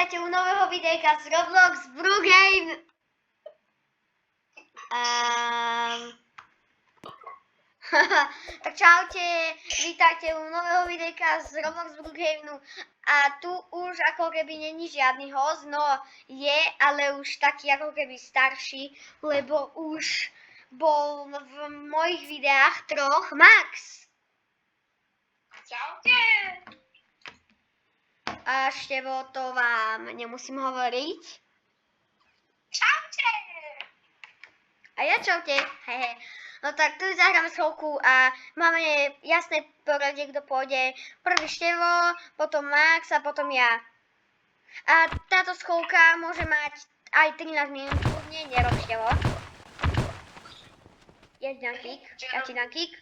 vítajte u nového videjka z Roblox Brookhaven. Tak čaute, vítajte u nového videjka z Roblox Brookhavenu. A tu už ako keby není žiadny host, no je, ale už taký ako keby starší, lebo už bol v mojich videách troch Max. Čaute. A Števo, to vám nemusím hovoriť. Čaute. A ja čaute, hehe. No tak tu zahráme schovku a máme jasné poradie, kto pôjde. Prvý Števo, potom Max a potom ja. A táto schovka môže mať aj 13 minút, kľudne nerob Števo. Jeď na kik, ja ti dám kik.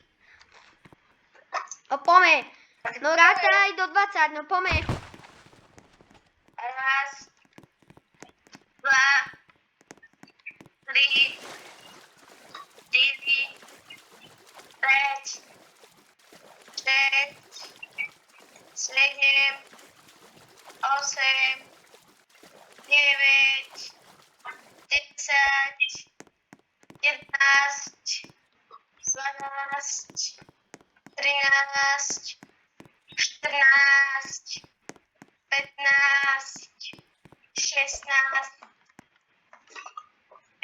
No pome, no rátaj do 20, no pome. Raz, dva, tri, štyri, päť, šesť, sedem, osem, deväť, 10, 11, 12, 13, 14, 15, 16,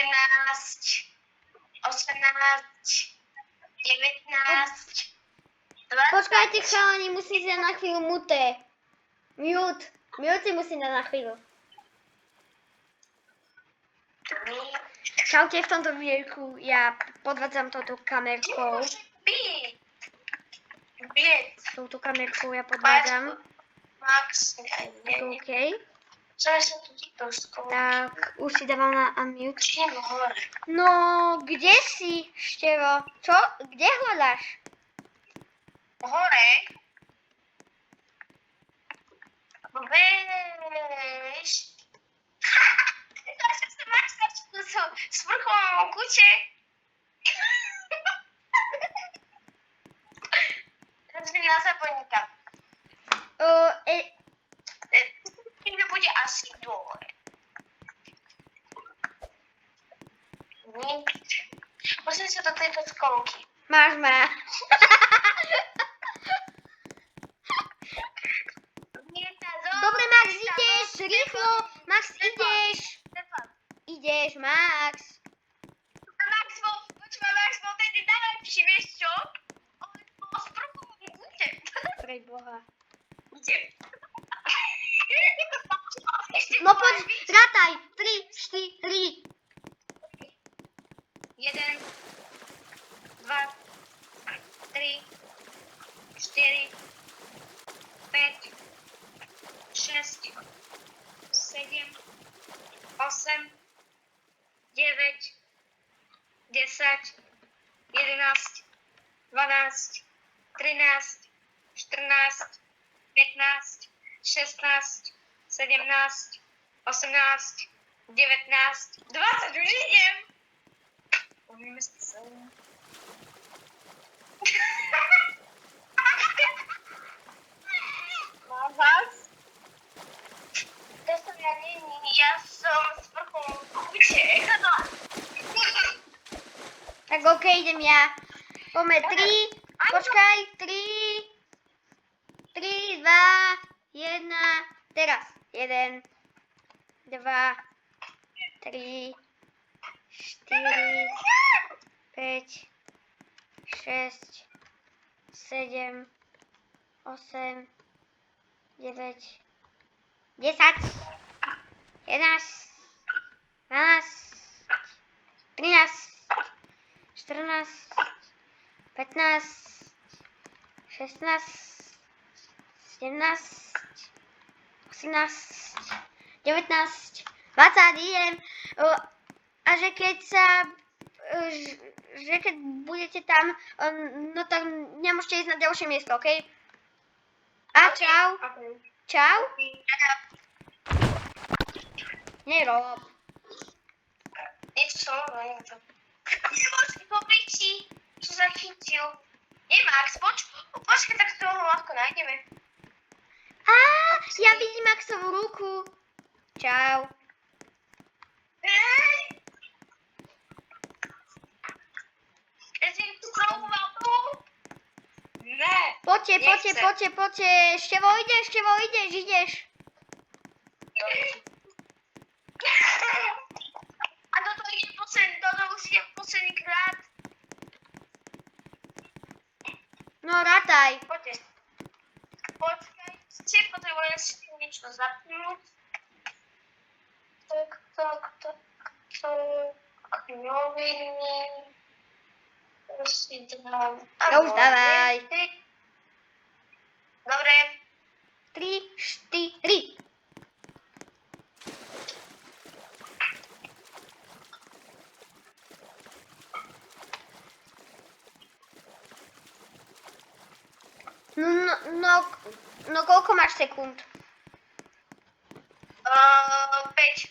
17, 18, 19, 20. Počkajte chalani, musím si dať na chvíľu muté. Mute si musím dať na chvíľu. Čaute, v tomto videjku ja podvádzam touto kamerkou. Touto kamerkou ja podvádzam. Max, OK. Zase tu títožsko. Tak, už si dávam na unmute. Čím hore? No, kde si, Števo? Čo? Kde hľadáš? Hore? Vieš? Zase sa máš sprchom kuče. Takže na zabojníka. Tebe bude asi dole. Musím sa do tejto skolky. Máš ma. Dobre, Max, ideš, rýchlo. Max, ideš. Ideš, Max. Max bol tedy najlepší, vieš čo? On bol sprchom kute. Pre Boha. Ide. No poď, rátaj. 3, 4. 1, 2, 3, 4, 5, 6, 7, 8, 9, 10, 11, 12, 13, 14, 15, 16, 17, 18, 19, 20, už idem! Umíme si sa. Mám vás? To som ja není, ja som sprchom kuče. Tak OK, idem ja. Poďme 3, počkaj, 3, 2, 1, teraz. 1, 2, 3, 4, 5, 6, 7, 8, 9, 10, 11, 12, 13, 14, 15, 16, 17, 18, 19, 20, idem. A že keď keď budete tam, no tak nemôžete ísť na ďalšie miesto, OK? A čau. Čau. Nerob. Niečo som hovoril. Nemôžem popriči, čo zachytil. Max, počkaj, tak z toho ľahko nájdeme. Á, ja vidím Maxovú ruku. Čau. Jsi tu krovu velkou? Ne. Poďte, poďte, Nechcem. poďte, poďte. Števo, ideš. A toto už ide posledný krát. No, rátaj. Poďte. Počkajte, potrebujem si niečo zapnúť. Tak. Noviny. Si dám. No už dávaj. Dobre. 3, 4. No, koľko máš sekúnd? 5.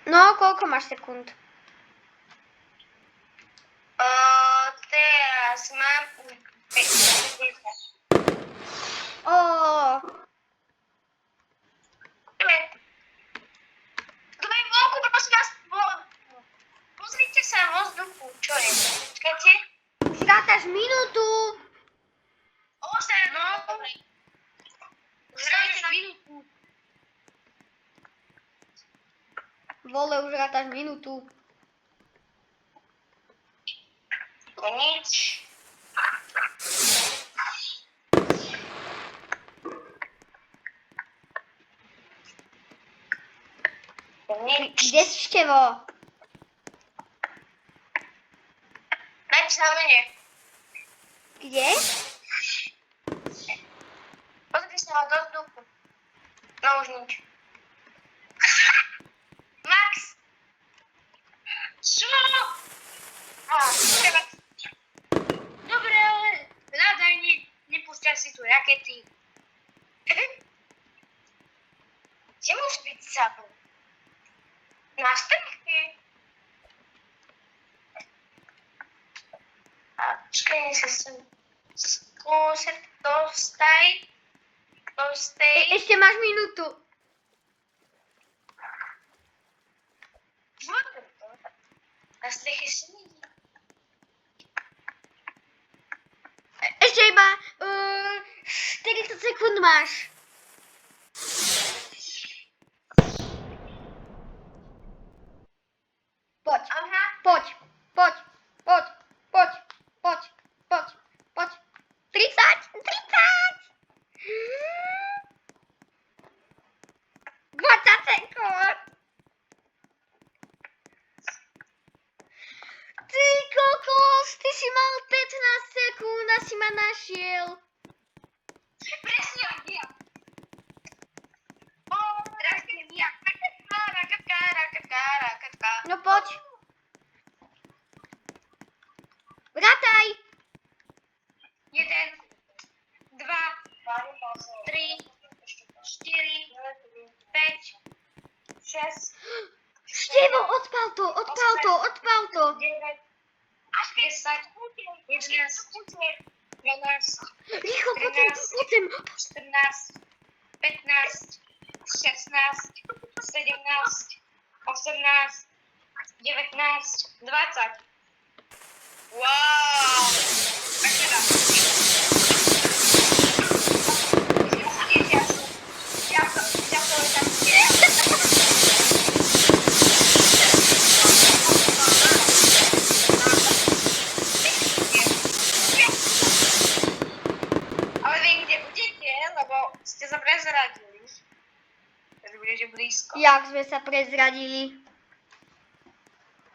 No, koľko máš sekúnd? Teraz mám 50. Ó, Dobre, vonku, prosím vás, pozrite sa vo vzduchu, čo je. Počkajte. už rátaš minútu. 8, no. Dobre. Už rátaš minútu. Vole, už rátaš minútu. To nič. To nič. Kde si Števo? Dajte sa na mene. Kde? Pozrite sa do vzduchu. No už nič. Max! Čo? Dobre, ale hľadaj, nepúšťaj si tu rakety. Kde môže byť zabud? Na strche. A počkaj, sa sem skúsiť dostaj. Ešte máš minútu. Na streche si nedí. Ešte iba 40 sekúnd máš. Poď, Aha. poď. 30. 20 sekúnd. Ty kokos, ty si mal 15 sekúnd a si ma našiel. Presne jak ja. Teraz keď ja. Rakatka. No poď. Rátaj. 1, 2, 3, 4, 5, 6, Števo, odpal to. 9, až 10, 11, 12, Rýchlo, poďme. 14, 15, 16, 17, 18, 19, 20. Wow! Tak teda. Ja to tak. Ale vy kde budete, lebo ste sa prezradili. Teraz budete blízko. Jak sme sa prezradili.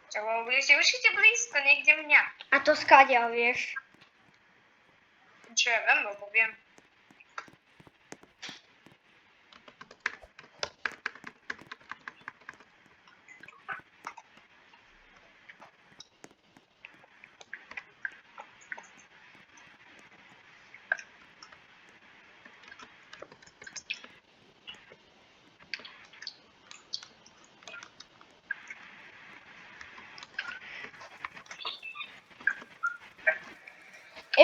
Čo, lebo budete určite blízko, niekde mňa. A to skáďal, vieš. Čo ja viem, lebo viem.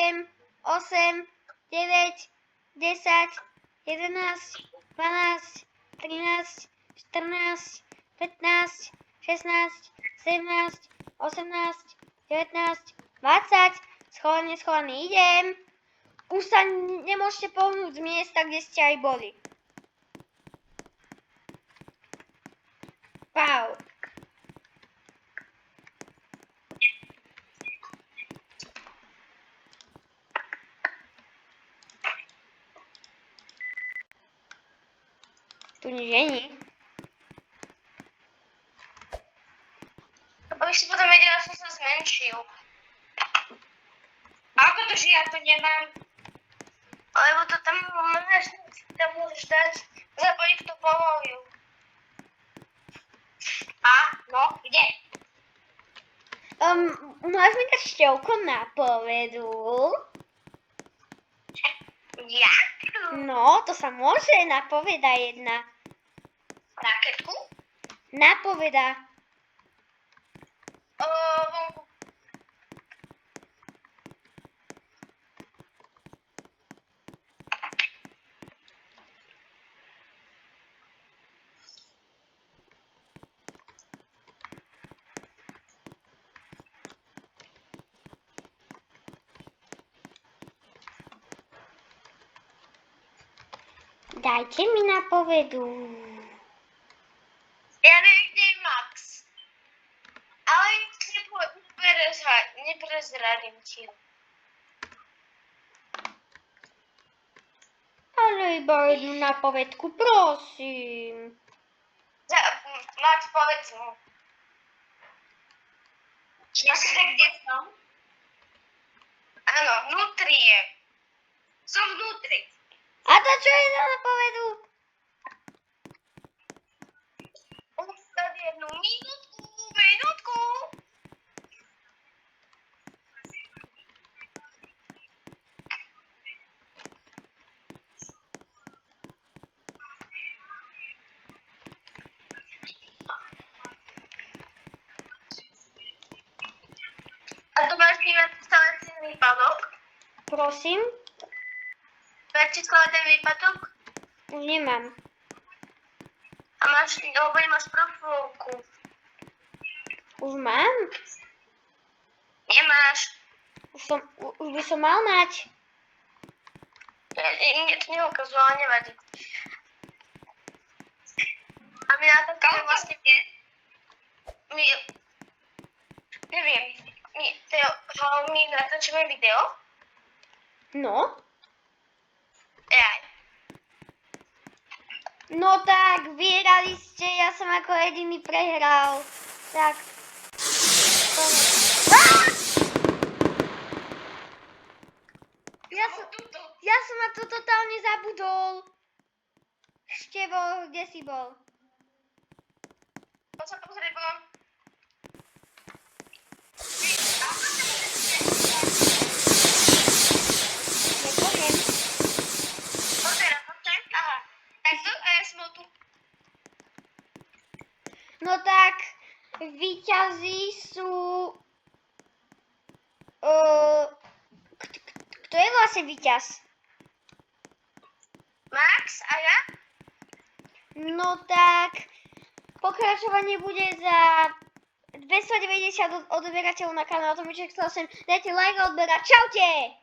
7, 8, 9, 10, 11, 12, 13, 14, 15, 16, 17, 18, 19, 20. Schovaný, idem. Už sa nemôžete pohnúť z miesta, kde ste aj boli. Wow. Tu nič není. Aby si potom vedela, že som sa zmenšil. A ako to, že ja to nemám? Lebo to tam máš, tam môžeš dať, zapojiť tú povoju. A, no, kde? Môžeš mi dať števko na povedu? Ja? No, to sa môže, napoveda jedna. Raketku? Napoveda. Vonku. Dajte mi napovedu. Ja neviem, kde je Max. Ale neprezradím ti ho. Ale iba jednu napovedku, prosím. Max, povedz mu. Ja si tak, kde som? Áno, vnútri je. Som vnútri. A to čo je za napovedu? Tady jednu minútku. A tu máš vyinstalovací výpadok? Prosím? Vyinstalovať ten výpadok? Už nemám. A máš, alebo nemáš profilku? Už mám? Nemáš. Už by som mal mať. Mne to neukazujú, ale nevadí. A my natáčame vlastne kde? Neviem. My natáčame video? No? Jaj. No tak, vyhrali ste, ja som ako jediný prehral. Tak. Ja som na to totálne zabudol. Števo, kde si bol? Poď sa pozrieť, bo No tak, víťazí sú... Kto je vlastne víťaz? Max a ja? No tak, pokračovanie bude za 290 odberateľov na kanál. To mi chcel sem. Dajte like a odber a čaute!